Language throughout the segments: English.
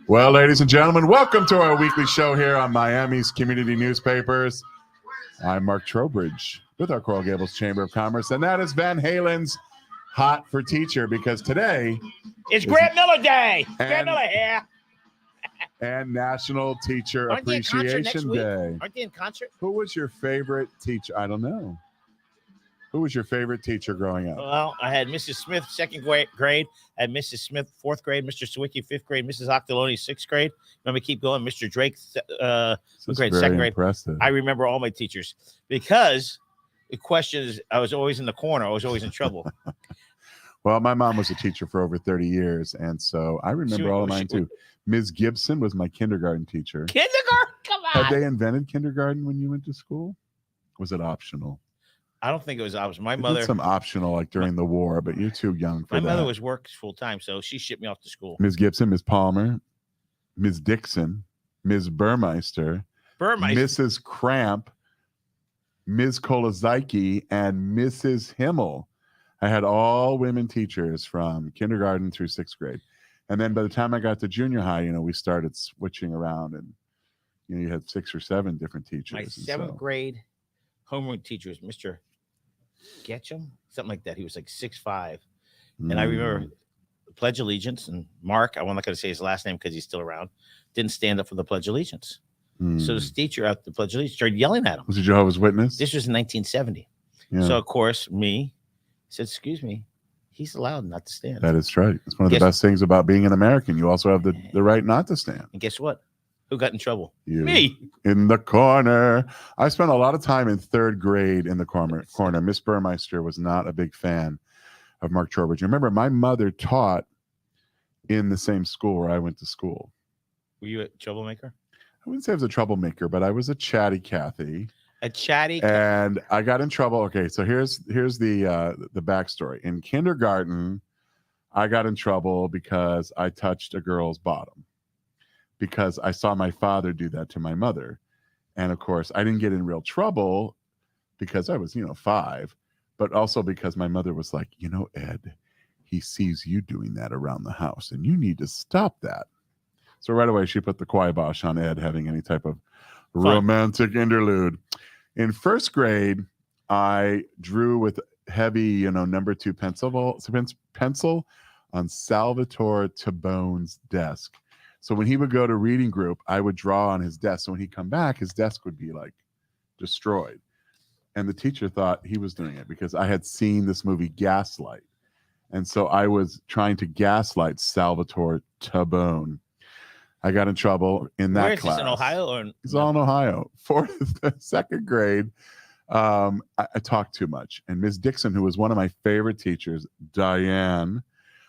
Well, ladies and gentlemen, welcome to our weekly show here on Miami's Community Newspapers. I'm Mark Trowbridge with our Coral Gables Chamber of Commerce, and that is Van Halen's Hot for Teacher, because today it's Grant Miller Day. Grant Miller here. And National Teacher Appreciation Day. Aren't they in concert? Who was your favorite teacher? I don't know. Who was your favorite teacher growing up? Well, I had Mrs. Smith, second grade. I had Mrs. Smith, fourth grade. Mr. Sawicki, fifth grade. Mrs. Octoloni, sixth grade. Let me keep going. Mr. Drake, grade, second grade. Impressive. I remember all my teachers because the question is, I was always in the corner. I was always in trouble. Well, my mom was a teacher for over 30 years, and so I remember all of mine too. Ms. Gibson was my kindergarten teacher. Kindergarten? Come on. Had they invented kindergarten when you went to school? Was it optional? I don't think it was optional. My They mother, did some optional like during the war, but you're too young for my that. mother was work full time, so she shipped me off to school. Ms. Gibson, Ms. Palmer, Ms. Dixon, Ms. Burmeister, Mrs. Cramp, Ms. Kolozaiki, and Mrs. Himmel. I had all women teachers from kindergarten through sixth grade. And then by the time I got to junior high, we started switching around, and you had 6 or 7 different teachers. My seventh grade homeroom teacher was Mr. Getchum, something like that. He was like 6'5". And I remember the Pledge of Allegiance, and Mark, I'm not going to say his last name because he's still around, didn't stand up for the Pledge of Allegiance. So this teacher at the Pledge of Allegiance started yelling at him. Was a Jehovah's Witness? This was in 1970. Yeah. So, of course, me said, excuse me, he's allowed not to stand. That is right. It's one of the best things about being an American. You also have the right not to stand. And guess what? Who got in trouble? You. Me. In the corner. I spent a lot of time in third grade in the corner. Miss Burmeister was not a big fan of Mark Trowbridge. Remember, my mother taught in the same school where I went to school. Were you a troublemaker? I wouldn't say I was a troublemaker, but I was a chatty Cathy. A chatty? And I got in trouble. Okay, so here's the backstory. In kindergarten, I got in trouble because I touched a girl's bottom, because I saw my father do that to my mother. And of course, I didn't get in real trouble because I was, 5, but also because my mother was like, Ed, he sees you doing that around the house and you need to stop that. So right away, she put the kibosh on Ed having any type of romantic interlude. In first grade, I drew with heavy, number 2 pencil on Salvatore Tabone's desk. So when he would go to reading group, I would draw on his desk. So when he'd come back, his desk would be like destroyed. And the teacher thought he was doing it because I had seen this movie Gaslight. And so I was trying to gaslight Salvatore Tabone. I got in trouble in that class. Where is this, in Ohio? Or it's all in Ohio. Second grade, I talked too much. And Ms. Dixon, who was one of my favorite teachers, Diane,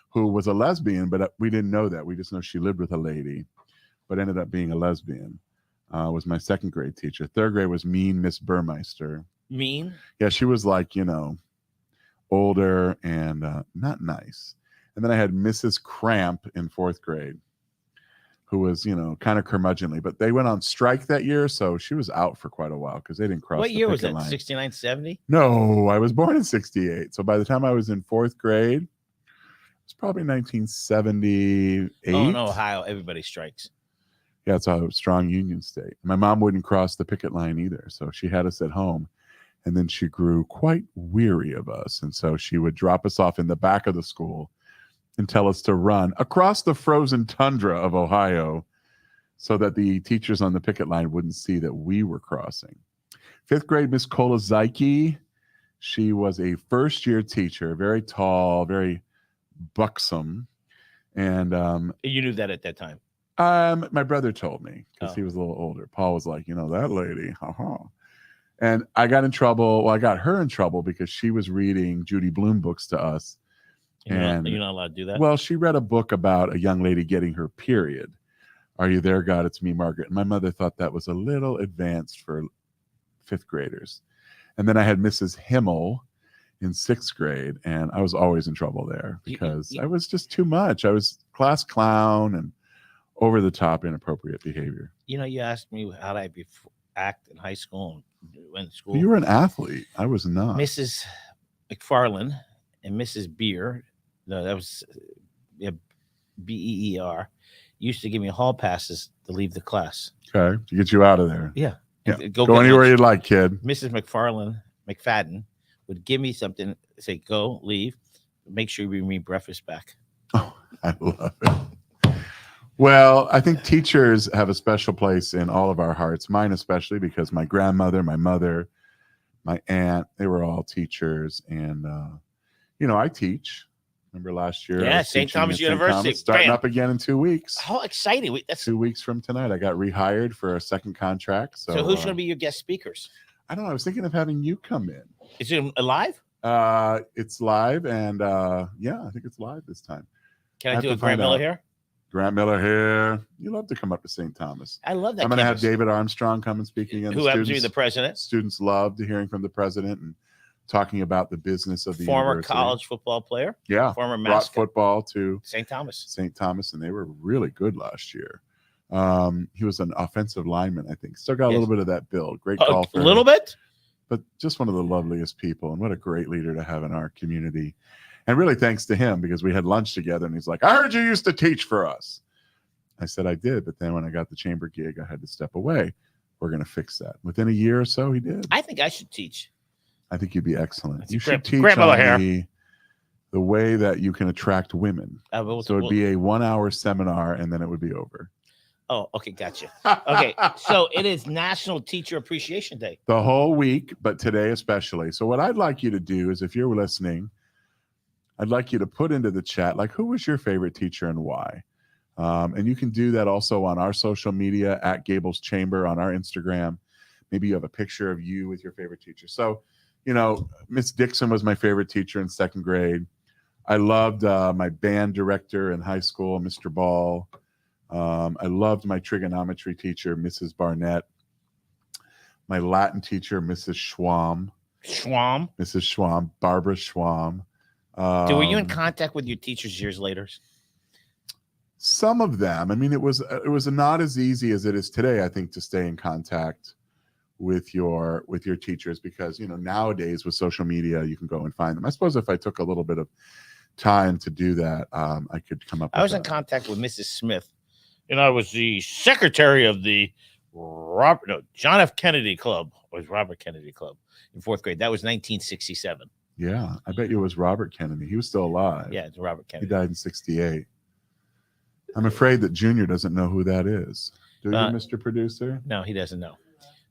who was a lesbian, but we didn't know that. We just know she lived with a lady, but ended up being a lesbian, was my second grade teacher. Third grade was mean Miss Burmeister. Mean? Yeah, she was like, older and not nice. And then I had Mrs. Cramp in fourth grade, who was, kind of curmudgeonly. But they went on strike that year, so she was out for quite a while because they didn't cross the picket line. What year was that, 69, 70? No, I was born in 68. So by the time I was in fourth grade, it's probably 1978. Oh, in Ohio, everybody strikes. Yeah, it's a strong union state. My mom wouldn't cross the picket line either, so she had us at home. And then she grew quite weary of us, and so she would drop us off in the back of the school and tell us to run across the frozen tundra of Ohio so that the teachers on the picket line wouldn't see that we were crossing. Fifth grade, Miss Kolozaiki. She was a first-year teacher, very tall, very buxom. And you knew that at that time? My brother told me because he was a little older. Paul was like, that lady, And I got in trouble. Well, I got her in trouble because she was reading Judy Blume books to us. You're not allowed to do that? Well, she read a book about a young lady getting her period. Are you there, God? It's me, Margaret. And my mother thought that was a little advanced for fifth graders. And then I had Mrs. Himmel in sixth grade, and I was always in trouble there because I was just too much. I was class clown and over the top inappropriate behavior. You asked me how did I act in high school and went to school. You were an athlete. I was not. Mrs. McFarland and Mrs. Beer No, that was yeah, BEER. Used to give me hall passes to leave the class. Okay, to get you out of there. Yeah. Yeah. Go Go get anywhere lunch. you'd like, kid. Mrs. McFadden would give me something, say, go, leave, make sure you bring me breakfast back. Oh, I love it. Well, I think teachers have a special place in all of our hearts, mine especially, because my grandmother, my mother, my aunt, they were all teachers. And, I teach. Remember last year? I Yeah, was St. teaching Thomas at St. University. Thomas, starting Bam. up again in 2 weeks. How exciting. That's 2 weeks from tonight. I got rehired for a second contract. So, so who's going to be your guest speakers? I don't know. I was thinking of having you come in. Is it live? It's live. And yeah, I think it's live this time. Can I do a Grant Miller here? Grant Miller here. You love to come up to St. Thomas. I love that. I'm going to have David Armstrong come and speak again. Who happens to be the president. Students loved hearing from the president and talking about the business of the former university. college football player. Yeah. Former brought mascot. Football to St. Thomas. And they were really good last year. He was an offensive lineman, I think. Still got a Yes. little bit of that build. Great A golfer. little bit? But just one of the loveliest people. And what a great leader to have in our community. And really thanks to him, because we had lunch together and he's like, I heard you used to teach for us. I said I did, but then when I got the chamber gig, I had to step away. We're going to fix that. Within a year or so, he did. I think I should teach. I think you'd be excellent. That's You Grant- should teach Grant Miller on here. the way that you can attract women. So it'd be a 1-hour seminar, and then it would be over. Oh, okay, gotcha. Okay, so it is National Teacher Appreciation Day. The whole week, but today especially. So what I'd like you to do is, if you're listening, I'd like you to put into the chat, like, who was your favorite teacher and why? And you can do that also on our social media at Gable's Chamber on our Instagram. Maybe you have a picture of you with your favorite teacher. So, Miss Dixon was my favorite teacher in second grade. I loved my band director in high school, Mr. Ball. I loved my trigonometry teacher, Mrs. Barnett. My Latin teacher, Mrs. Schwam. Mrs. Schwam, Barbara Schwam. Were you in contact with your teachers years later? Some of them. I mean, it was not as easy as it is today, I think, to stay in contact with your teachers, because nowadays with social media you can go and find them. I suppose if I took a little bit of time to do that, I could come up with I was that. in contact with Mrs. Smith, and I was the secretary of the John F. Kennedy Club, or Robert Kennedy Club, in fourth grade. That was 1967. Yeah, I bet you it was Robert Kennedy. He was still alive. Yeah, it's Robert He Kennedy. died in 68. I'm afraid that Junior doesn't know who that is. Do you, Mr. Producer? No, he doesn't know.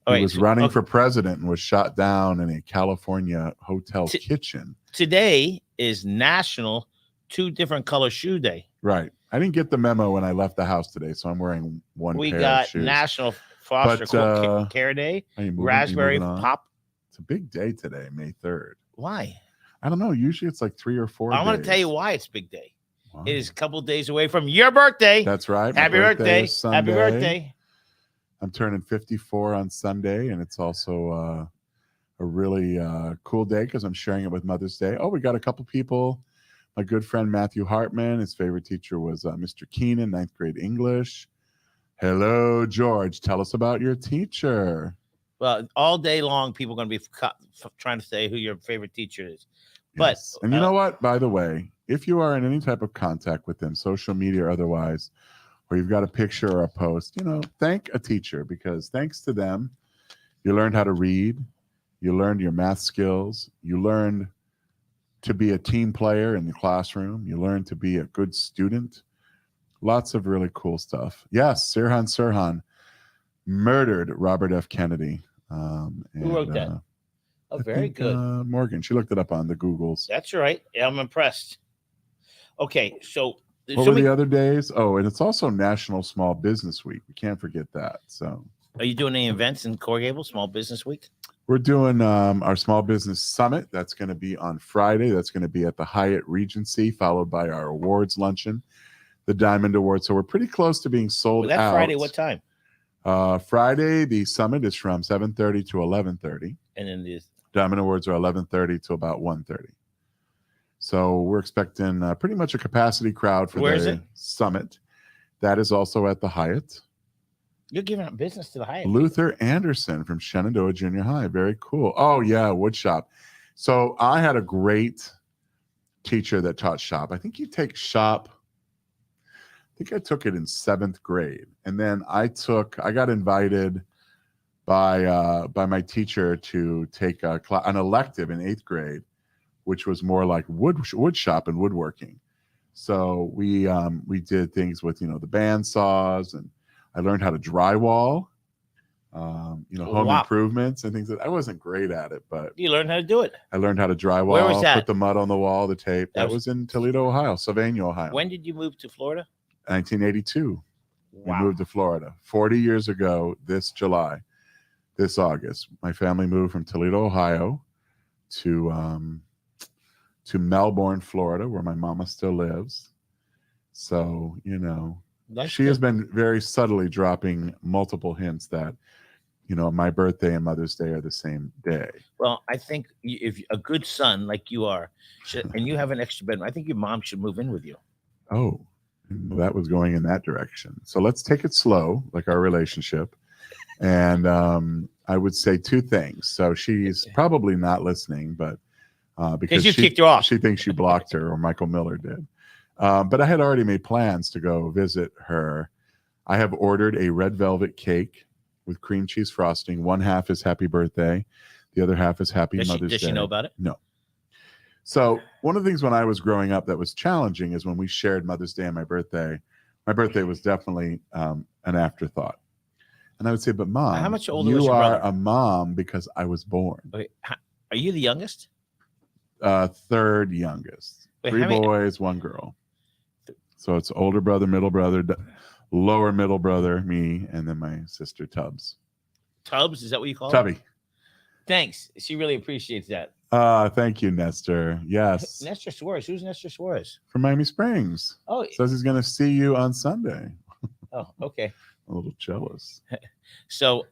He was running for president and was shot down in a California hotel kitchen. Today is National Two Different Color Shoe Day. Right. I didn't get the memo when I left the house today, so I'm wearing one We pair got of shoes. National Foster Care Day, Are you moving- Raspberry you moving on? Pop. It's a big day today, May 3rd. Why? I don't know. Usually it's like 3 or 4 I want to days. tell you why it's big day. Wow. It is a couple days away from your birthday. That's right. My Happy birthday. is Happy Sunday. birthday. I'm turning 54 on Sunday, and it's also a really cool day because I'm sharing it with Mother's Day. Oh, we got a couple people. My good friend Matthew Hartman, his favorite teacher was Mr. Keenan, 9th grade English. Hello, George. Tell us about your teacher. Well, all day long, people are going to be trying to say who your favorite teacher is. But Yes. And you know what? By the way, if you are in any type of contact with them, social media or otherwise, or you've got a picture or a post, thank a teacher, because thanks to them, you learned how to read, you learned your math skills, you learned to be a team player in the classroom, you learned to be a good student. Lots of really cool stuff. Yes, Sirhan murdered Robert F. Kennedy. Who wrote that? Oh, very good. Morgan. She looked it up on the Googles. That's right. Yeah, I'm impressed. Okay, so What were the other days? Oh, and it's also National Small Business Week. We can't forget that. So, are you doing any events in Coral Gables, Small Business Week? we're doing our Small Business Summit. That's going to be on Friday. That's going to be at the Hyatt Regency, followed by our awards luncheon, the Diamond Award. So we're pretty close to being sold That out. Friday, what time? Friday, the summit is from 7:30 to 11:30. And then the Diamond Awards are 11:30 to about 1:30. So we're expecting pretty much a capacity crowd for Where is the it? summit. That is also at the Hyatt. You're giving up business to the Hyatt. Luther Anderson from Shenandoah Junior High. Very cool. Oh, yeah, woodshop. So I had a great teacher that taught shop. I think you take shop. I think I took it in 7th grade, and then I got invited by my teacher to take an elective in 8th grade, which was more like wood shop and woodworking. So we did things with the band saws, and I learned how to drywall, home Wow. improvements and things that I wasn't great at it, but You learned how to do it. I learned how to drywall. Where was that? Put the mud on the wall, the tape. That was in Toledo, Ohio, Sylvania, Ohio. When did you move to Florida? 1982. Wow. We moved to Florida 40 years ago. This August, my family moved from Toledo, Ohio, to Melbourne, Florida, where my mama still lives. So she has been very subtly dropping multiple hints that my birthday and Mother's Day are the same day. Well, I think if a good son like you are, and you have an extra bedroom, I think your mom should move in with you. Oh, that was going in that direction. So let's take it slow, like our relationship. And I would say 2 things. So she's probably not listening, but because you kicked her off. She thinks you blocked her, or Michael Miller did. But I had already made plans to go visit her. I have ordered a red velvet cake with cream cheese frosting. One half is happy birthday. The other half is happy Mother's Day. Does she know about it? No. So one of the things when I was growing up that was challenging is when we shared Mother's Day and my birthday was definitely an afterthought. And I would say, but Mom, how much older was your you are brother? a mom because I was born. Okay. Are you the youngest? 3rd youngest. Wait, 3 boys, 1 girl. So it's older brother, middle brother, lower middle brother, me, and then my sister Tubbs. Tubbs, is that what you call Tubby. her? Thanks. She really appreciates that. Thank you, Nestor. Yes. Nestor Suarez. Who's Nestor Suarez? From Miami Springs. Oh. Says he's going to see you on Sunday. Oh, okay. A little jealous. So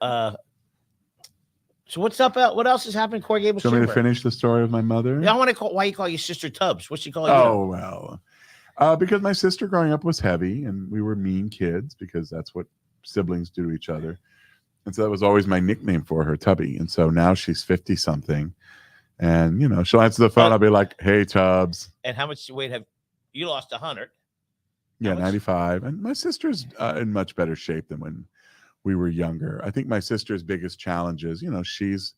what's up? What else is happening? Corey Gable. Do you want me to finish the story of my mother? Yeah, I want to call. Why you call your sister Tubbs? What's she call you? Oh, well, because my sister growing up was heavy, and we were mean kids because that's what siblings do to each other. And so that was always my nickname for her, Tubby. And so now she's 50 something, and she'll answer the phone. I'll be like, "Hey, Tubbs." And how much weight have you lost? 100. Yeah, 95. And my sister's in much better shape than when we were younger. I think my sister's biggest challenge is, she's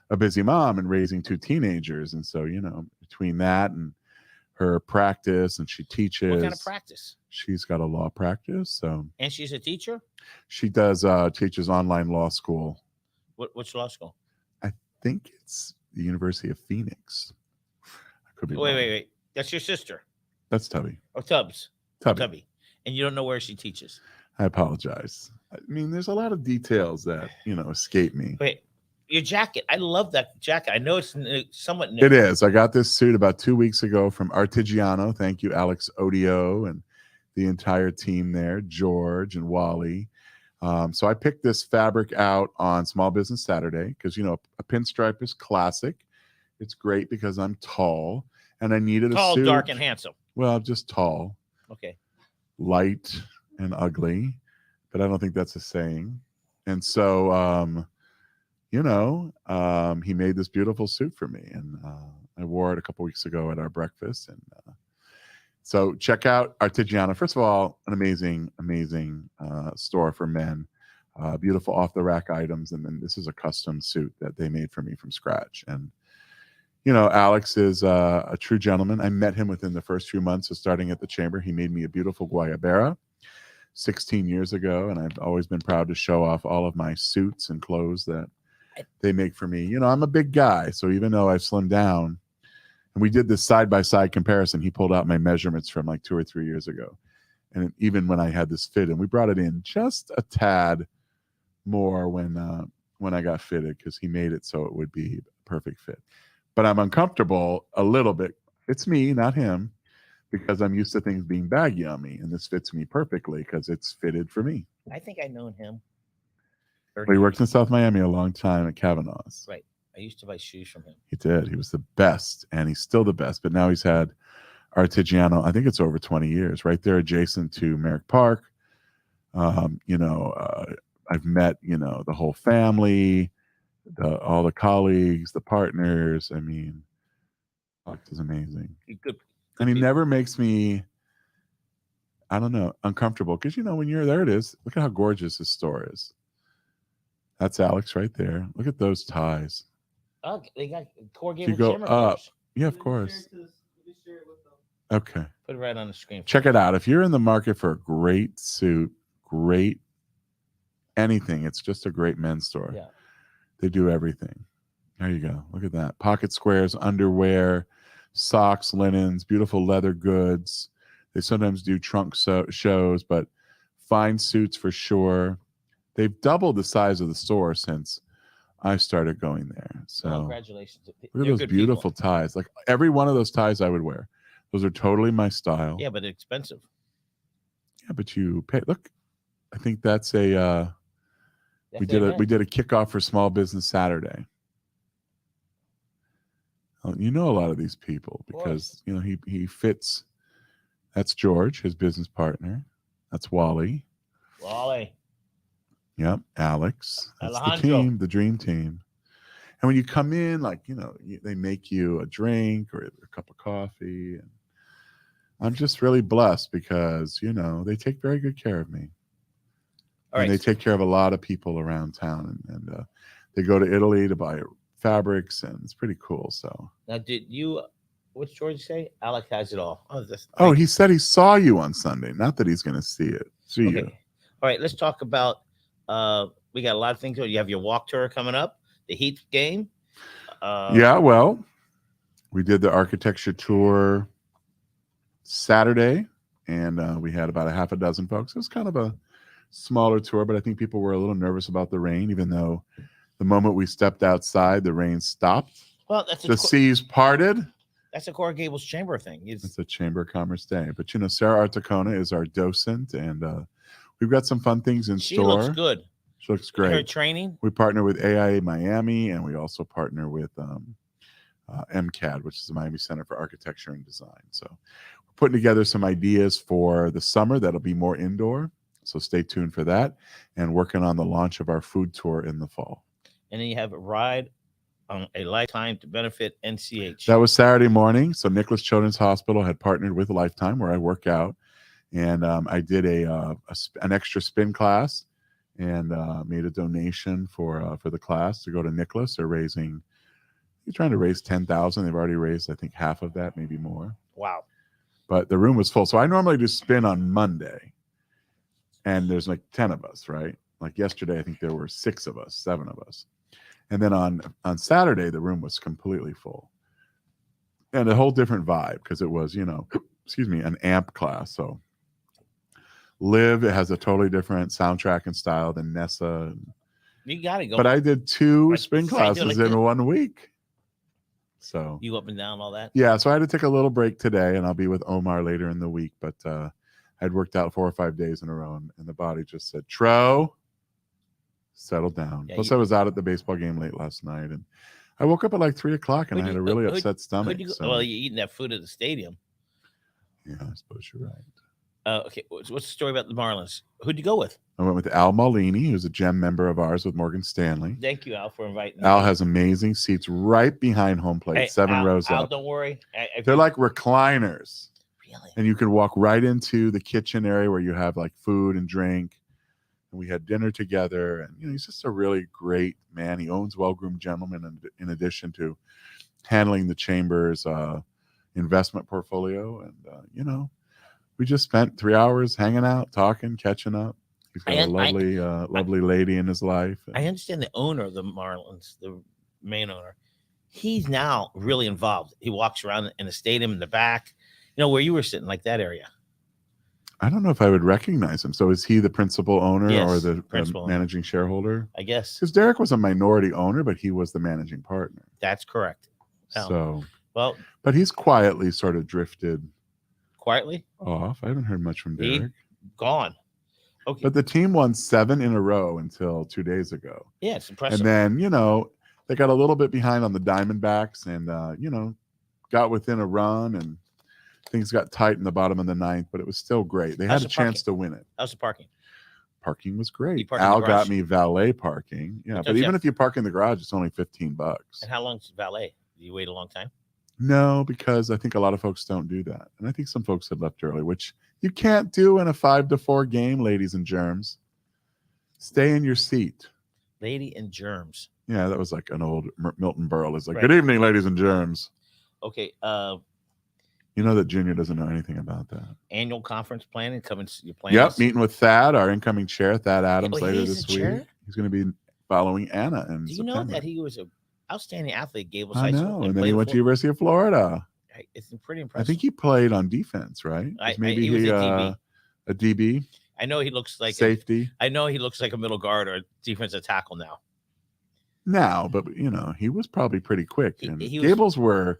a busy mom and raising 2 teenagers. And so, between that and her practice, and she teaches. What kind of practice? She's got a law practice. So. And she's a teacher? She does teaches online law school. Which law school? I think it's the University of Phoenix. I could be wrong. Wait. That's your sister? That's Tubby. Oh, Tubbs. Tubby. And you don't know where she teaches? I apologize. I mean, there's a lot of details that, escape me. Wait, your jacket. I love that jacket. I know it's somewhat new. It is. I got this suit about 2 weeks ago from Artigiano. Thank you, Alex Odio, and the entire team there, George and Wally. So I picked this fabric out on Small Business Saturday because, a pinstripe is classic. It's great because I'm tall, and I needed a suit. Tall, dark, and handsome. Well, just tall. Okay. Light and ugly, but I don't think that's a saying. And so, he made this beautiful suit for me, and I wore it a couple weeks ago at our breakfast. And so check out Artigiano. First of all, an amazing store for men, beautiful off the rack items. And then this is a custom suit that they made for me from scratch. And Alex is a true gentleman. I met him within the first few months of starting at the Chamber. He made me a beautiful Guayabera 16 years ago, and I've always been proud to show off all of my suits and clothes that they make for me. I'm a big guy, so even though I've slimmed down, and we did this side-by-side comparison, he pulled out my measurements from like 2 or 3 years ago. And even when I had this fit, and we brought it in just a tad more when I got fitted, because he made it so it would be a perfect fit. But I'm uncomfortable a little bit. It's me, not him, because I'm used to things being baggy on me, and this fits me perfectly because it's fitted for me. I think I known him. He worked in South Miami a long time at Kavanaugh's. Right. I used to buy shoes from him. He did. He was the best, and he's still the best. But now he's had Artigiano, I think it's over 20 years, right there adjacent to Merrick Park. I've met, the whole family, all the colleagues, the partners. I mean, Alex is amazing. Good. And he never makes me, I don't know, uncomfortable. Because, when you're there, it is. Look at how gorgeous his store is. That's Alex right there. Look at those ties. Oh, they got Core If you Gable go Chamber up, colors. yeah, of course. Okay. Put it right on the screen. Check it out. If you're in the market for a great suit, great anything, it's just a great men's store. Yeah. They do everything. There you go. Look at that. Pocket squares, underwear, socks, linens, beautiful leather goods. They sometimes do trunk shows, but fine suits for sure. They've doubled the size of the store since I started going there. So congratulations. Look at those beautiful ties. Like every one of those ties I would wear. Those are totally my style. Yeah, but expensive. Yeah, but you pay. Look, I think that's a we did a kickoff for Small Business Saturday. You know a lot of these people because he fits. That's George, his business partner. That's Wally. Yep, Alex. That's Alejandro. the team, the dream team. And when you come in, they make you a drink or a cup of coffee. And I'm just really blessed because, they take very good care of me. And they take care of a lot of people around town. And they go to Italy to buy fabrics, and it's pretty cool. So now, what's George say? Alex has it all. He said he saw you on Sunday. Not that he's going to see you. All right, let's talk about, we got a lot of things. You have your walk tour coming up, the Heat game. Yeah, well, we did the architecture tour Saturday, and we had about a half a dozen folks. It was kind of a smaller tour, but I think people were a little nervous about the rain, even though the moment we stepped outside, the rain stopped. Well, the seas parted. That's a Core Gables Chamber thing. It's a Chamber of Commerce day. But, Sarah Artacona is our docent, and we've got some fun things in store. She looks good. She looks great. Her training. We partner with AIA Miami, and we also partner with MCAD, which is the Miami Center for Architecture and Design. So we're putting together some ideas for the summer that'll be more indoor. So stay tuned for that, and working on the launch of our food tour in the fall. And then you have a ride on a Lifetime to benefit NCH. That was Saturday morning. So Nicholas Children's Hospital had partnered with Lifetime, where I work out, and I did an extra spin class, and made a donation for the class to go to Nicholas. He's trying to raise $10,000. They've already raised, I think, half of that, maybe more. Wow! But the room was full. So I normally do spin on Monday, and there's like 10 of us, right? Like yesterday, I think there were 7 of us. And then on Saturday, the room was completely full. And a whole different vibe because it was, an amp class. So Live, it has a totally different soundtrack and style than Nessa. You got to go. But I did 2 spin classes in 1 week. So you up and down all that? Yeah, so I had to take a little break today, and I'll be with Omar later in the week. But I'd worked out 4 or 5 days in a row, and the body just said, Tro, settle down. Plus, I was out at the baseball game late last night, and I woke up at like 3 o'clock, and I had a really upset stomach. Well, you're eating that food at the stadium. Yeah, I suppose you're right. Okay, what's the story about the Marlins? Who'd you go with? I went with Al Maulini, who's a GEM member of ours with Morgan Stanley. Thank you, Al, for inviting me. Al has amazing seats right behind home plate, 7 rows Al, up. Don't worry. They're like recliners. Really? And you can walk right into the kitchen area where you have like food and drink. And we had dinner together. And, he's just a really great man. He owns Well Groomed Gentlemen in addition to handling the Chamber's investment portfolio. And, we just spent 3 hours hanging out, talking, catching up. He's got a lovely lady in his life. I understand the owner of the Marlins, the main owner. He's now really involved. He walks around in the stadium in the back, where you were sitting, like that area. I don't know if I would recognize him. So is he the principal owner or the managing shareholder? I guess. Because Derek was a minority owner, but he was the managing partner. That's correct. But he's quietly sort of drifted. Quietly? Off. I haven't heard much from Derek. Gone. Okay. But the team won 7 in a row until 2 days ago. Yeah, it's impressive. And then, they got a little bit behind on the Diamondbacks and, got within a run and things got tight in the bottom of the 9th, but it was still great. They had a chance to win it. How's the parking? Parking was great. Al got me valet parking. Yeah, but even if you park in the garage, it's only $15. And how long's valet? Do you wait a long time? No, because I think a lot of folks don't do that. And I think some folks had left early, which you can't do in a 5-4 game, ladies and germs. Stay in your seat. Lady and germs. Yeah, that was like an old Milton Berle. It's like, Right. good evening, ladies and germs. Okay. You know that Junior doesn't know anything about that. Annual conference planning coming. You're planning. Yep, meeting with Thad, our incoming chair, Thad Adams, Oh, later he's this the week. chair? He's going to be following Anna in Do you September. know that he was an outstanding athlete at Gables I High know, School? and then he went to University of Florida. It's pretty impressive. I think he played on defense, right? Maybe he was a DB. A DB. I know he looks like safety. I know he looks like a middle guard or a defensive tackle now. Now, but he was probably pretty quick. And Gables were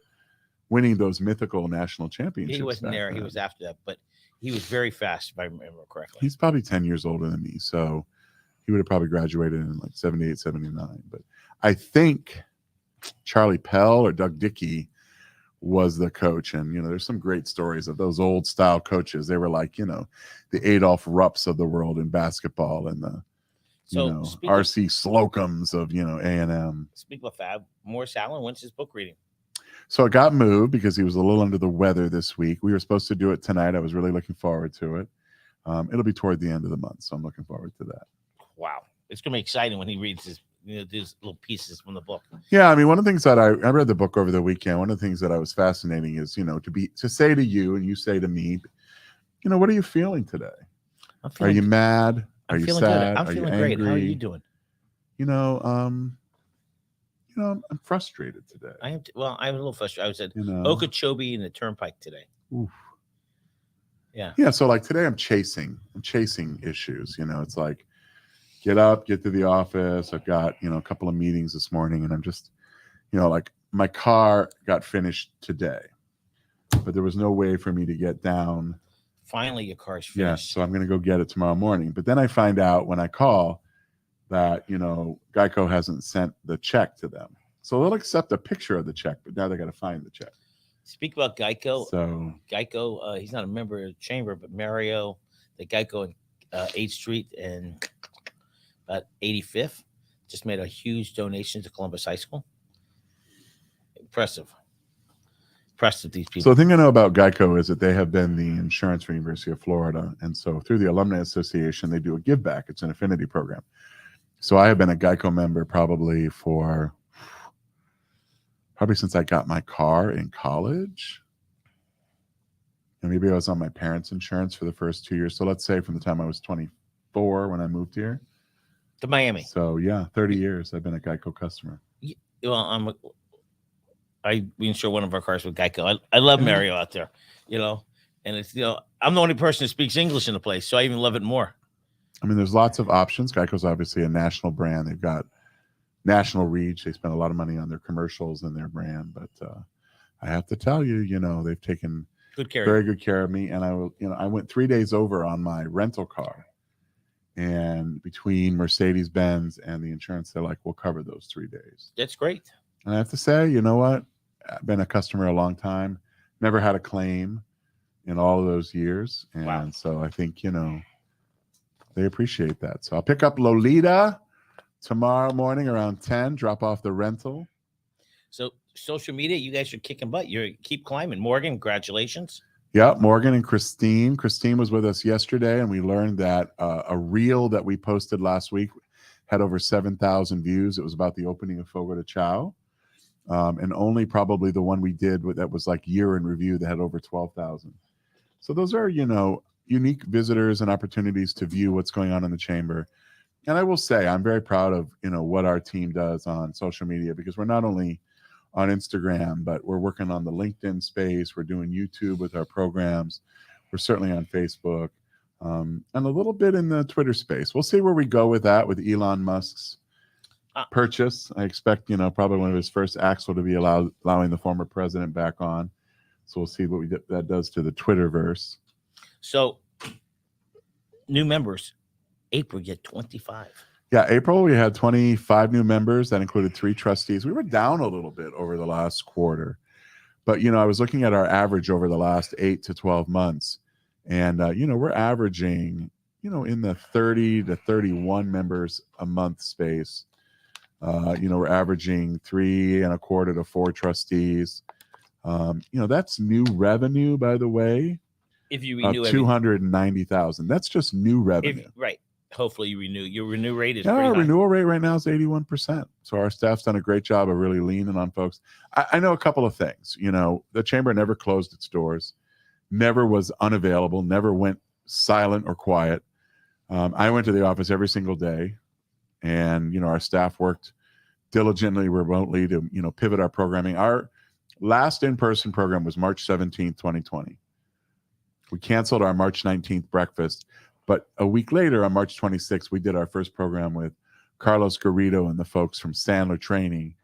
winning those mythical national championships. He wasn't there. Then. He was after that, but he was very fast, if I remember correctly. He's probably 10 years older than me, so he would have probably graduated in like 78, 79. But I think Charlie Pell or Doug Dickey was the coach. And, there's some great stories of those old style coaches. They were like, the Adolph Rupps of the world in basketball and the, R.C. Slocums of, A&M. Speaking of Fab, Morris Allen, when's his book reading? So it got moved because he was a little under the weather this week. We were supposed to do it tonight. I was really looking forward to it. It'll be toward the end of the month, so I'm looking forward to that. Wow. It's going to be exciting when he reads these little pieces from the book. Yeah, I mean, one of the things that I read the book over the weekend. One of the things that I was fascinating is, to say to you and you say to me, what are you feeling today? Are you mad? Are you sad? I'm feeling great. How are you doing? I'm frustrated today. I am. I was a little frustrated. I was at Okeechobee and the Turnpike today. Oof. Yeah. Yeah. So like today, I'm chasing issues. It's like, get up, get to the office. I've got, a couple of meetings this morning, and I'm just, like my car got finished today, but there was no way for me to get down. Finally, your car's finished. Yeah, so I'm going to go get it tomorrow morning. But then I find out when I call that, Geico hasn't sent the check to them. So they'll accept a picture of the check, but now they got to find the check. Speak about Geico. So Geico, he's not a member of the chamber, but Mario, the Geico in 8th Street and about 85th, just made a huge donation to Columbus High School. Impressive, these people. So the thing I know about Geico is that they have been the insurance for University of Florida. And so through the Alumni Association, they do a give back. It's an affinity program. So I have been a Geico member probably since I got my car in college. And maybe I was on my parents' insurance for the first 2 years. So let's say from the time I was 24 when I moved here to Miami. So yeah, 30 years I've been a Geico customer. Well, we insure one of our cars with Geico. I love Mario out there, and it's, I'm the only person who speaks English in the place, so I even love it more. I mean, there's lots of options. Geico's obviously a national brand. They've got national reach. They spend a lot of money on their commercials and their brand, but I have to tell you, they've taken very good care of me. And I went 3 days over on my rental car, and between Mercedes-Benz and the insurance, they're like, we'll cover those 3 days. That's great. And I have to say, you know what? I've been a customer a long time, never had a claim in all of those years. And wow. So I think, they appreciate that. So I'll pick up Lolita tomorrow morning around 10, drop off the rental. So social media, you guys are kicking butt. You keep climbing. Morgan, congratulations. Yeah, Morgan and Christine. Christine was with us yesterday, and we learned that a reel that we posted last week had over 7,000 views. It was about the opening of Fogo de Chao. And only probably the one we did that was like year in review that had over 12,000. So those are, unique visitors and opportunities to view what's going on in the chamber. And I will say, I'm very proud of, what our team does on social media, because we're not only on Instagram, but we're working on the LinkedIn space. We're doing YouTube with our programs. We're certainly on Facebook, and a little bit in the Twitter space. We'll see where we go with that, with Elon Musk's purchase. I expect, probably one of his first acts will be allowing the former president back on. So we'll see what that does to the Twitterverse. So new members, April, get 25. Yeah, April, we had 25 new members. That included 3 trustees. We were down a little bit over the last quarter. But, I was looking at our average over the last 8 to 12 months. And, we're averaging, in the 30 to 31 members a month space. We're averaging 3 1/4 to 4 trustees. That's new revenue, by the way, If you of renew 290,000. That's just new revenue. right. Hopefully you renew. Your renew rate is Yeah, pretty our high. renewal rate right now is 81%. So our staff's done a great job of really leaning on folks. I know a couple of things. The chamber never closed its doors, never was unavailable, never went silent or quiet. I went to the office every single day, and our staff worked diligently remotely to pivot our programming. Our last in-person program was March 17th, 2020. We canceled our March 19th breakfast, but a week later, on March 26th, we did our first program with Carlos Garrido and the folks from Sandler Training.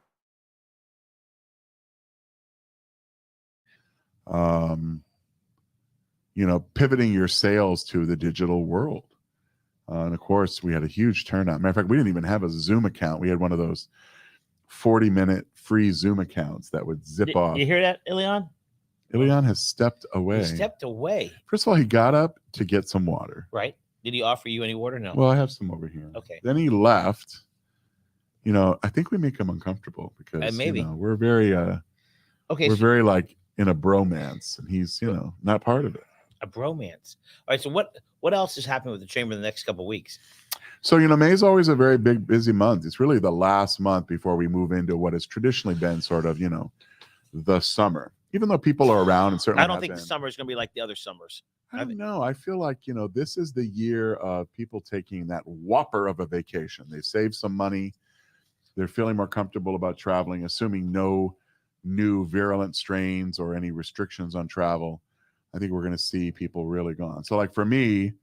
Pivoting your sales to the digital world. And of course, we had a huge turnout. Matter of fact, we didn't even have a Zoom account. We had one of those 40-minute free Zoom accounts that would zip off. You hear that, Ilion? Ilion has stepped away. He stepped away. First of all, he got up to get some water. Right. Did he offer you any water? No. Well, I have some over here. Okay. Then he left. I think we make him uncomfortable because maybe. We're very we're very like in a bromance, and he's not part of it. A bromance. All right. So what else is happening with the chamber in the next couple of weeks? So May is always a very big, busy month. It's really the last month before we move into what has traditionally been sort of the summer. Even though people are around, and certainly I don't think the summer is going to be like the other summers. I don't know. I feel like this is the year of people taking that whopper of a vacation. They save some money. They're feeling more comfortable about traveling, assuming no new virulent strains or any restrictions on travel. I think we're going to see people really gone. So like for me,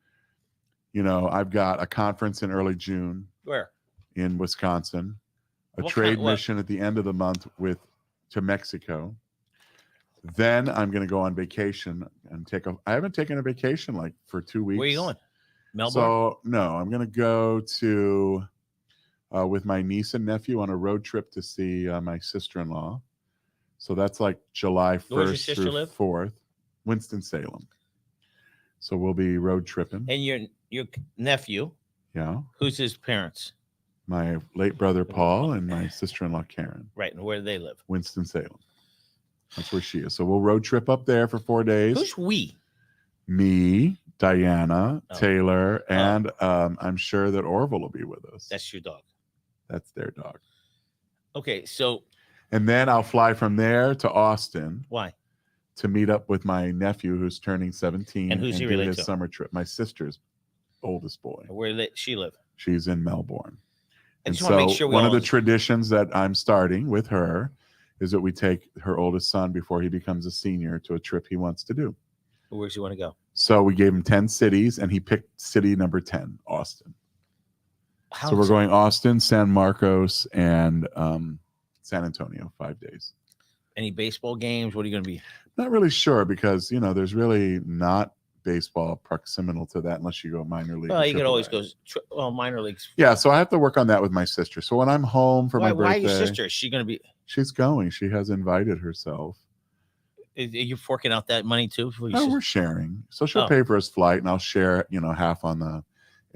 I've got a conference in early June. Where? In Wisconsin. A trade mission at the end of the month to Mexico. Then I'm going to go on vacation and I haven't taken a vacation like for 2 weeks. Where are you going? Melbourne? So no, I'm going to go to with my niece and nephew on a road trip to see my sister-in-law. So that's like July 1st through 4th, Winston-Salem. So we'll be road tripping. And your nephew? Yeah. Who's his parents? My late brother Paul and my sister-in-law Karen. Right. And where do they live? Winston-Salem. That's where she is. So we'll road trip up there for 4 days. Who's we? Me, Diana, Taylor, and I'm sure that Orville will be with us. That's your dog. That's their dog. Okay, so. And then I'll fly from there to Austin. Why? To meet up with my nephew who's turning 17 and who's he related to? Summer trip. My sister's oldest boy. Where did she live? She's in Melbourne. I just want to make sure one of the traditions that I'm starting with her is that we take her oldest son before he becomes a senior to a trip he wants to do. Where does he want to go? So we gave him 10 cities, and he picked city number 10, Austin. So we're going Austin, San Marcos, and San Antonio, 5 days. Any baseball games? What are you going to be? Not really sure because, there's really not baseball proximal to that unless you go minor league. Well, you could always go minor leagues. Yeah, so I have to work on that with my sister. So when I'm home for my birthday. Why your sister? Is she going to be? She's going. She has invited herself. Are you forking out that money too? No, we're sharing. So she'll pay for his flight, and I'll share, half on the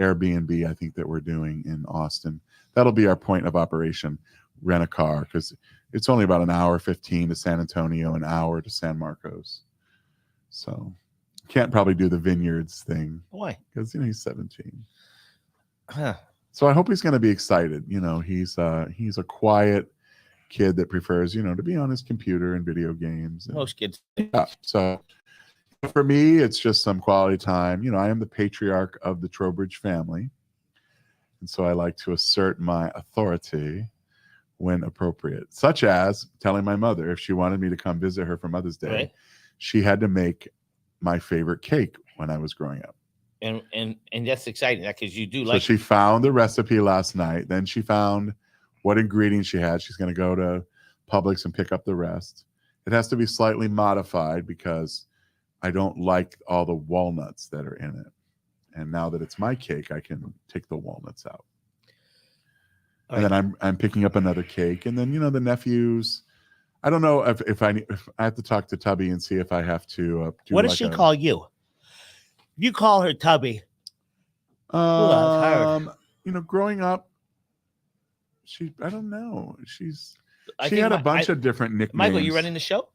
Airbnb I think that we're doing in Austin. That'll be our point of operation. Rent a car because it's only about an hour 15 to San Antonio, an hour to San Marcos. So can't probably do the vineyards thing. Why? Because he's 17. Huh. So I hope he's going to be excited. He's a quiet kid that prefers, to be on his computer and video games. And, most kids. Yeah. So for me, it's just some quality time. I am the patriarch of the Trowbridge family. And so I like to assert my authority when appropriate, such as telling my mother if she wanted me to come visit her for Mother's Day, right. She had to make my favorite cake when I was growing up. And that's exciting because you do so like. So she found the recipe last night. Then she found what ingredients she had. She's going to go to Publix and pick up the rest. It has to be slightly modified because I don't like all the walnuts that are in it. And now that it's my cake, I can take the walnuts out. And then I'm picking up another cake. And then, the nephews, I don't know if I have to talk to Tubby and see if I have to do. What does she call you? You call her Tubby. Growing up, I don't know. She had a bunch of different nicknames. Michael, you running the show?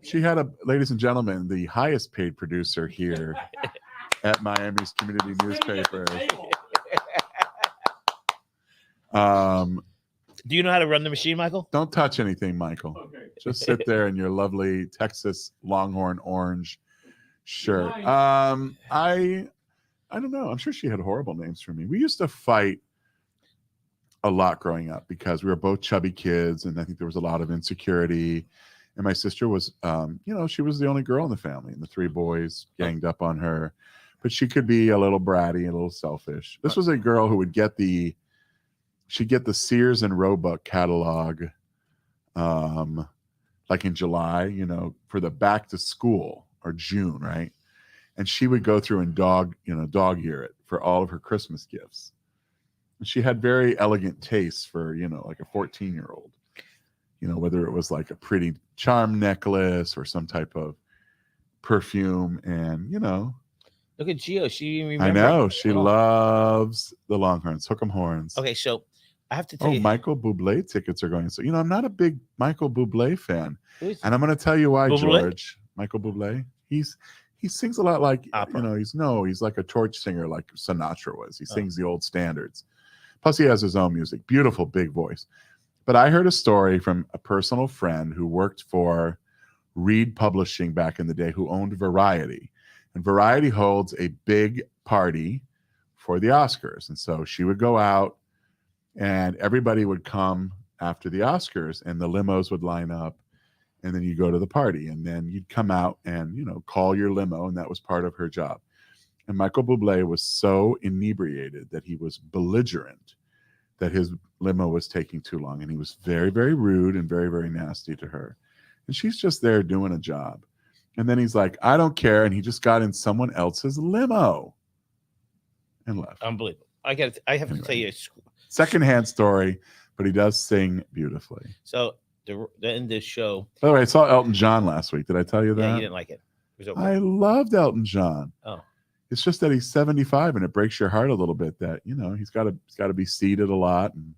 She had ladies and gentlemen, the highest paid producer here at Miami's community newspaper. Do you know how to run the machine, Michael? Don't touch anything, Michael. Okay. Just sit there in your lovely Texas Longhorn orange shirt. I don't know. I'm sure she had horrible names for me. We used to fight a lot growing up because we were both chubby kids, and I think there was a lot of insecurity. And my sister was, she was the only girl in the family, and the three boys ganged up on her. But she could be a little bratty and a little selfish. This was a girl who would get the Sears and Roebuck catalog, like in July, for the back to school, or June, right? And she would go through and dog ear it for all of her Christmas gifts. And she had very elegant tastes for, like a 14-year-old, whether it was like a pretty charm necklace or some type of perfume. And, look at Gio. She remembers. I know. She loves the Longhorns. Hook 'em horns. Okay, so I have to tell you. Michael Bublé tickets are going. So, I'm not a big Michael Bublé fan. And I'm going to tell you why, Bublé? George. Michael Bublé. He sings a lot like, opera. He's like a torch singer like Sinatra was. He sings the old standards. Plus, he has his own music. Beautiful, big voice. But I heard a story from a personal friend who worked for Reed Publishing back in the day, who owned Variety. And Variety holds a big party for the Oscars. And so she would go out, and everybody would come after the Oscars, and the limos would line up, and then you go to the party, and then you'd come out and, call your limo, and that was part of her job. And Michael Bublé was so inebriated that he was belligerent, that his limo was taking too long, and he was very, very rude and very, very nasty to her. And she's just there doing a job. And then he's like, I don't care, and he just got in someone else's limo and left. Unbelievable. I have to tell you. Secondhand story, but he does sing beautifully. So the end of the show. By the way, I saw Elton John last week. Did I tell you that? Yeah, you didn't like it. It was okay. I loved Elton John. Oh. It's just that he's 75, and it breaks your heart a little bit that, he's got to be seated a lot and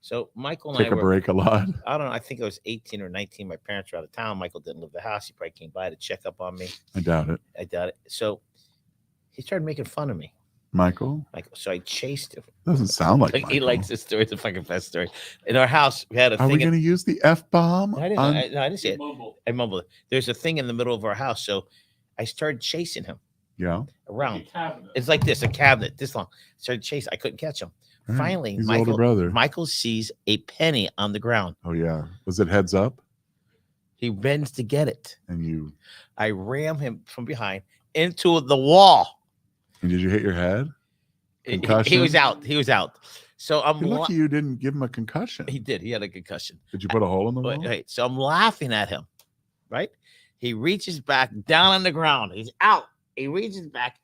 so Michael and take a break a lot. I don't know. I think I was 18 or 19. My parents were out of town. Michael didn't live the house. He probably came by to check up on me. I doubt it. So he started making fun of me. Michael. So I chased him. Doesn't sound like he likes this story. It's a fucking best story. In our house, we had a thing. Are we going to use the F-bomb? I didn't say it. I mumbled it. There's a thing in the middle of our house. So I started chasing him. Yeah. Around. It's like this, a cabinet this long. Started chasing. I couldn't catch him. Right. Finally, He's older brother. Michael sees a penny on the ground. Oh, yeah. Was it heads up? He bends to get it. And I ram him from behind into the wall. And did you hit your head? Concussion? He was out. So I'm lucky you didn't give him a concussion. He did. He had a concussion. Did you put a hole in the wall? Right. So I'm laughing at him. Right. He reaches back down on the ground. He's out. He reaches back.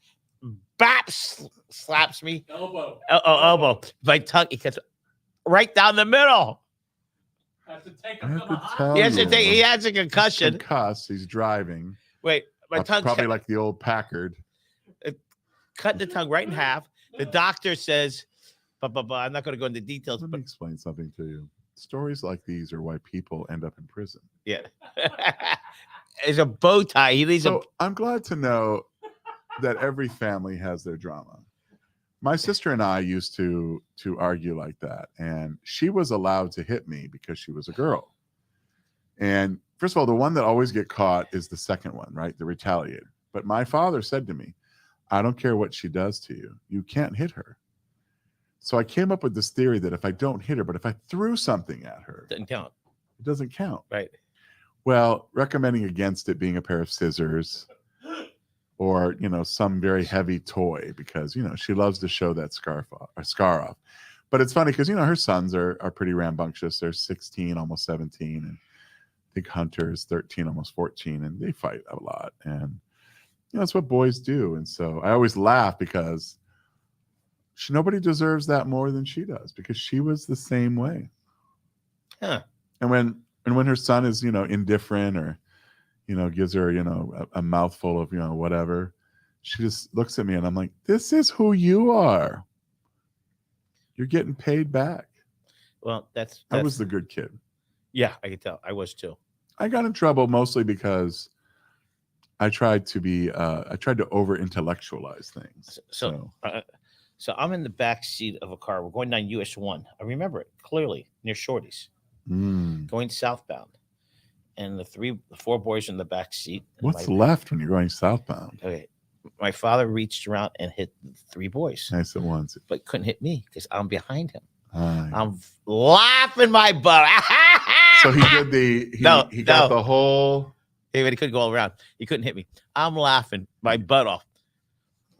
Bap slaps me. Elbow. My tongue. He cuts right down the middle. He has a concussion. He's concussed. He's driving. Wait, my tongue. Probably like the old Packard. Cut the tongue right in half. The doctor says, I'm not going to go into details. Let me explain something to you. Stories like these are why people end up in prison. Yeah. It's a bow tie. I'm glad to know that every family has their drama. My sister and I used to argue like that, and she was allowed to hit me because she was a girl. And first of all, the one that always get caught is the second one, right? The retaliated. But my father said to me, I don't care what she does to you. You can't hit her. So I came up with this theory that if I don't hit her, but if I threw something at her, doesn't count. It doesn't count. Right. Well, recommending against it being a pair of scissors or, some very heavy toy because, she loves to show that scar off. But it's funny because, her sons are pretty rambunctious. They're 16, almost 17. And I think Hunter is 13, almost 14. And they fight a lot. And, that's what boys do. And so I always laugh because nobody deserves that more than she does because she was the same way. Huh. And when her son is, indifferent or, gives her, a mouthful of, whatever, she just looks at me and I'm like, this is who you are. You're getting paid back. Well, that's I was the good kid. Yeah, I can tell. I was too. I got in trouble mostly because I tried to over intellectualize things. So I'm in the back seat of a car. We're going down US 1. I remember it clearly near Shorty's, going southbound, and the 4 boys in the back seat. What's left when you're going southbound? Okay, my father reached around and hit the 3 boys. Nice at once, but couldn't hit me because I'm behind him. I'm laughing my butt. So he did he got the whole. Hey, but he couldn't go all around. He couldn't hit me. I'm laughing my butt off.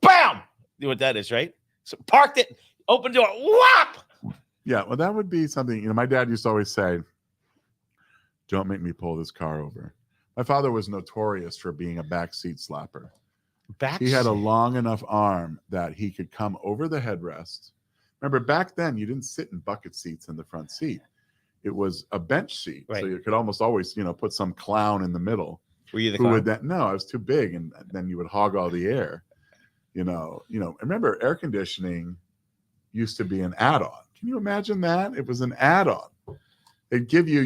Bam! You know what that is, right? So parked it, open door, whop! Yeah, well, that would be something. My dad used to always say, "Don't make me pull this car over." My father was notorious for being a backseat slapper. He had a long enough arm that he could come over the headrest. Remember, back then, you didn't sit in bucket seats in the front seat. It was a bench seat. Right. So you could almost always, put some clown in the middle. Were you the clown? No, I was too big, and then you would hog all the air. Remember, air conditioning used to be an add-on. Can you imagine that? It was an add-on. They'd give you,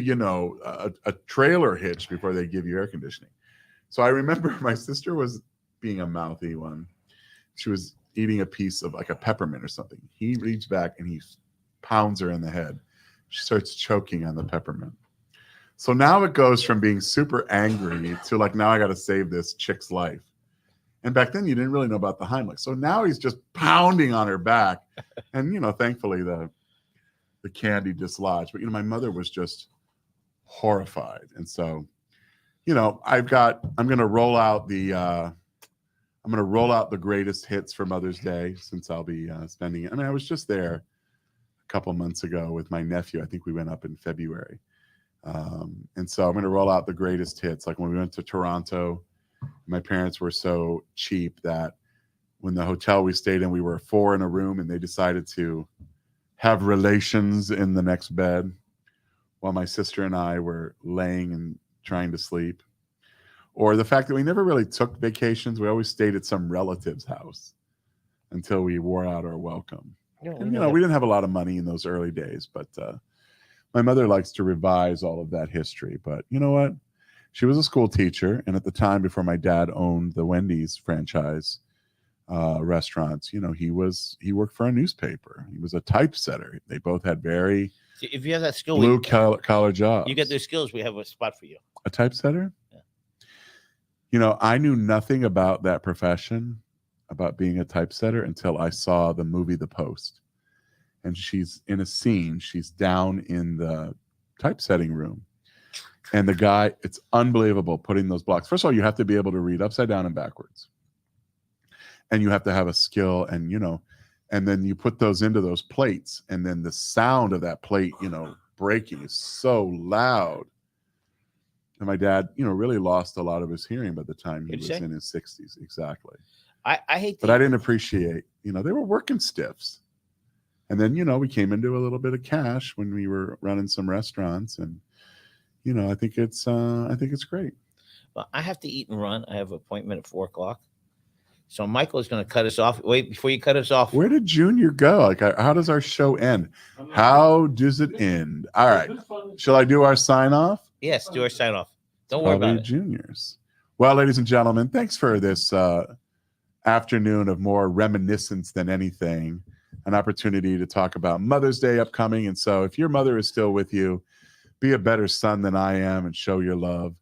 a trailer hitch before they give you air conditioning. So I remember my sister was being a mouthy one. She was eating a piece of like a peppermint or something. He reaches back and he pounds her in the head. She starts choking on the peppermint. So now it goes from being super angry to like, now I got to save this chick's life. And back then you didn't really know about the Heimlich. So now he's just pounding on her back. And, thankfully the candy dislodged. But, my mother was just horrified. And so, I'm going to roll out the greatest hits for Mother's Day since I'll be spending it. I was just there a couple months ago with my nephew. I think we went up in February. And so I'm going to roll out the greatest hits. Like when we went to Toronto, my parents were so cheap that when the hotel we stayed in, we were 4 in a room and they decided to have relations in the next bed while my sister and I were laying and trying to sleep. Or the fact that we never really took vacations. We always stayed at some relative's house until we wore out our welcome. And, we didn't have a lot of money in those early days, but my mother likes to revise all of that history. But you know what? She was a school teacher. And at the time, before my dad owned the Wendy's franchise restaurants, he worked for a newspaper. He was a typesetter. They both had very if you have that skill, blue collar jobs. You get those skills, we have a spot for you. A typesetter? I knew nothing about that profession, about being a typesetter, until I saw the movie The Post. And she's in a scene. She's down in the typesetting room. And the guy, it's unbelievable putting those blocks. First of all, you have to be able to read upside down and backwards. And you have to have a skill and, and then you put those into those plates. And then the sound of that plate, breaking is so loud. And my dad, really lost a lot of his hearing by the time he was in his 60s. Exactly. I hate but I didn't appreciate, they were working stiffs. And then, we came into a little bit of cash when we were running some restaurants. And, I think it's great. Well, I have to eat and run. I have an appointment at 4:00. So Michael is going to cut us off. Wait, before you cut us off. Where did Junior go? Like, how does our show end? How does it end? All right. Shall I do our sign off? Yes, do our sign off. Don't worry about it. Juniors. Well, ladies and gentlemen, thanks for this afternoon of more reminiscence than anything, an opportunity to talk about Mother's Day upcoming. And so if your mother is still with you, be a better son than I am and show your love.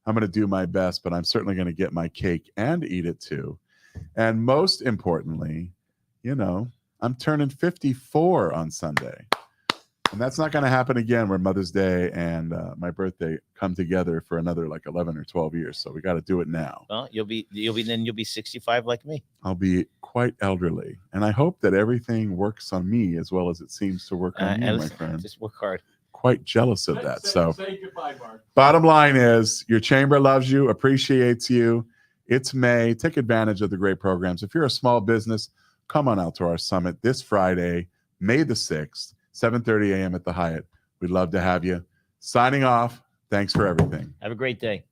I'm going to do my best, but I'm certainly going to get my cake and eat it too. And most importantly, I'm turning 54 on Sunday. And that's not going to happen again where Mother's Day and my birthday come together for another like 11 or 12 years. So we got to do it now. Well, you'll be 65 like me. I'll be quite elderly. And I hope that everything works on me as well as it seems to work on you, my friend. Just work hard. Quite jealous of that. Say goodbye, Mark. Bottom line is your chamber loves you, appreciates you. It's May. Take advantage of the great programs. If you're a small business, come on out to our summit this Friday, May the 6th. 7:30 a.m. at the Hyatt. We'd love to have you. Signing off. Thanks for everything. Have a great day.